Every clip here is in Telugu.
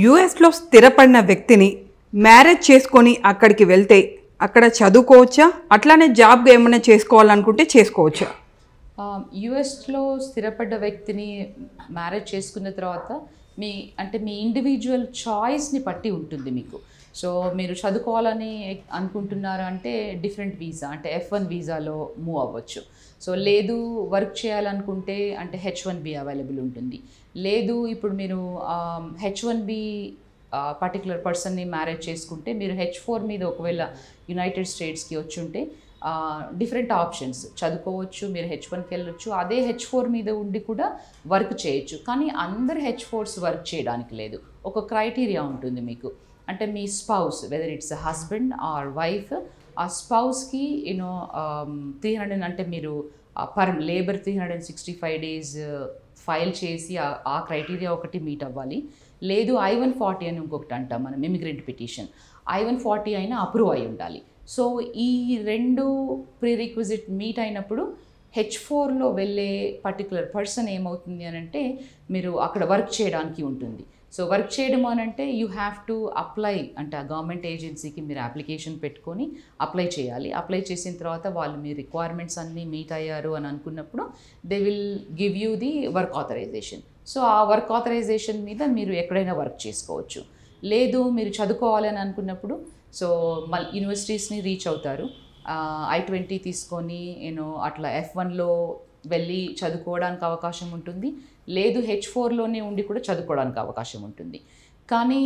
యుఎస్లో స్థిరపడిన వ్యక్తిని మ్యారేజ్ చేసుకొని అక్కడికి వెళ్తే అక్కడ చదువుకోవచ్చా, అట్లానే జాబ్గా ఏమైనా చేసుకోవాలనుకుంటే చేసుకోవచ్చా? యుఎస్లో స్థిరపడ్డ వ్యక్తిని మ్యారేజ్ చేసుకున్న తర్వాత మీ ఇండివిజువల్ చాయిస్ని బట్టి ఉంటుంది మీకు. సో మీరు చదువుకోవాలని అనుకుంటున్నారు అంటే డిఫరెంట్ వీసా అంటే F1 వీసాలో మూవ్ అవ్వచ్చు. సో లేదు వర్క్ చేయాలనుకుంటే అంటే H1B అవైలబుల్ ఉంటుంది. లేదు ఇప్పుడు మీరు H1B పర్టికులర్ పర్సన్ని మ్యారేజ్ చేసుకుంటే మీరు H4 మీద ఒకవేళ యునైటెడ్ స్టేట్స్కి వచ్చి ఉంటే డిఫరెంట్ ఆప్షన్స్ చదువుకోవచ్చు, మీరు H1కి వెళ్ళొచ్చు, అదే H4 మీద ఉండి కూడా వర్క్ చేయొచ్చు. కానీ అందరు H4s వర్క్ చేయడానికి లేదు. ఒక క్రైటీరియా ఉంటుంది మీకు, అంటే మీ spouse whether it's husband or wife, ఆ స్పౌస్కి 300 అంటే మీరు పర్ లేబర్ 365 డేస్ ఫైల్ చేసి ఆ క్రైటీరియా ఒకటి మీట్ అవ్వాలి. లేదు I-140 అని ఇంకొకటి అంటాం మనం, ఇమిగ్రెంట్ పిటిషన్, I-140 అయినా అప్రూవ్ అయి ఉండాలి. సో ఈ రెండు ప్రీరిక్విజిట్ మీట్ అయినప్పుడు H4లో వెళ్ళే పర్టికులర్ పర్సన్ ఏమవుతుంది అని అంటే మీరు అక్కడ వర్క్ చేయడానికి ఉంటుంది. సో వర్క్ చేయడం అని అంటే యూ హ్యావ్ టు అప్లై, అంటే ఆ గవర్నమెంట్ ఏజెన్సీకి మీరు అప్లికేషన్ పెట్టుకొని అప్లై చేయాలి. అప్లై చేసిన తర్వాత వాళ్ళు మీ రిక్వైర్మెంట్స్ అన్నీ మీట్ అయ్యారు అని అనుకున్నప్పుడు they will give you the work authorisation. So ఆ వర్క్ ఆథరైజేషన్ మీద మీరు ఎక్కడైనా వర్క్ చేసుకోవచ్చు. లేదు మీరు చదువుకోవాలి అని అనుకున్నప్పుడు సో మళ్ళీ యూనివర్సిటీస్ని రీచ్ అవుతారు, I-20 తీసుకొని అట్లా F1లో వెళ్ళి చదువుకోవడానికి అవకాశం ఉంటుంది. లేదు H4లోనే ఉండి కూడా చదువుకోవడానికి అవకాశం ఉంటుంది. కానీ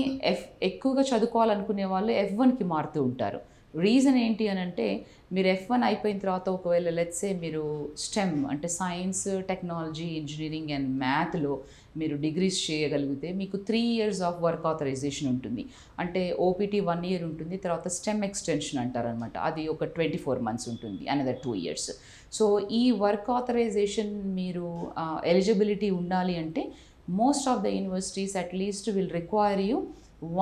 ఎక్కువగా చదువుకోవాలనుకునే వాళ్ళు F1కి మారుతూ ఉంటారు. రీజన్ ఏంటి అని అంటే మీరు F1 అయిపోయిన తర్వాత ఒకవేళ లెట్సే మీరు స్టెమ్ అంటే సైన్స్, టెక్నాలజీ, ఇంజనీరింగ్ అండ్ మ్యాథ్లో మీరు డిగ్రీస్ చేయగలిగితే మీకు 3 years ఆఫ్ వర్క్ ఆథరైజేషన్ ఉంటుంది. అంటే OPT 1 year ఉంటుంది, తర్వాత స్టెమ్ ఎక్స్టెన్షన్ అంటారనమాట, అది ఒక 24 months ఉంటుంది, అనదర్ 2 years. సో ఈ వర్క్ ఆథరైజేషన్ మీరు ఎలిజిబిలిటీ ఉండాలి అంటే most of the universities at least will require you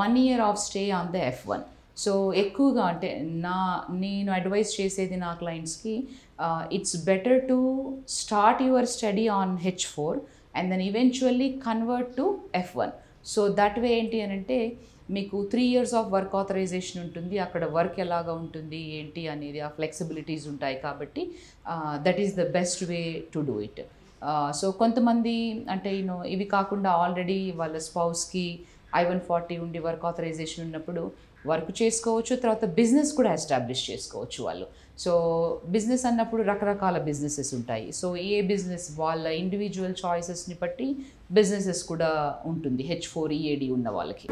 1 year of stay on the F1. So ఎక్కువగా అంటే నేను అడ్వైస్ చేసేది నా క్లయింట్స్కి it's better to start your study on H4 and then eventually convert to F1. So that way ఏంటి అని అంటే మీకు 3 years ఆఫ్ వర్క్ ఆథరైజేషన్ ఉంటుంది, అక్కడ వర్క్ ఎలాగా ఉంటుంది ఏంటి అనేది ఆ ఫ్లెక్సిబిలిటీస్ ఉంటాయి. కాబట్టి that is the best way to do it. So కొంతమంది అంటే ఇవి కాకుండా ఆల్రెడీ వాళ్ళ స్పౌస్కి I-140 ఉండి వర్క్ ఆథరైజేషన్ ఉన్నప్పుడు వర్క్ చేసుకోవచ్చు, తర్వాత బిజినెస్ కూడా ఎస్టాబ్లిష్ చేసుకోవచ్చు వాళ్ళు. సో బిజినెస్ అన్నప్పుడు రకరకాల బిజినెసెస్ ఉంటాయి. సో ఏ బిజినెస్ వాళ్ళ ఇండివిజువల్ చాయిసెస్ని బట్టి బిజినెసెస్ కూడా ఉంటుంది H4 EAD ఉన్న వాళ్ళకి.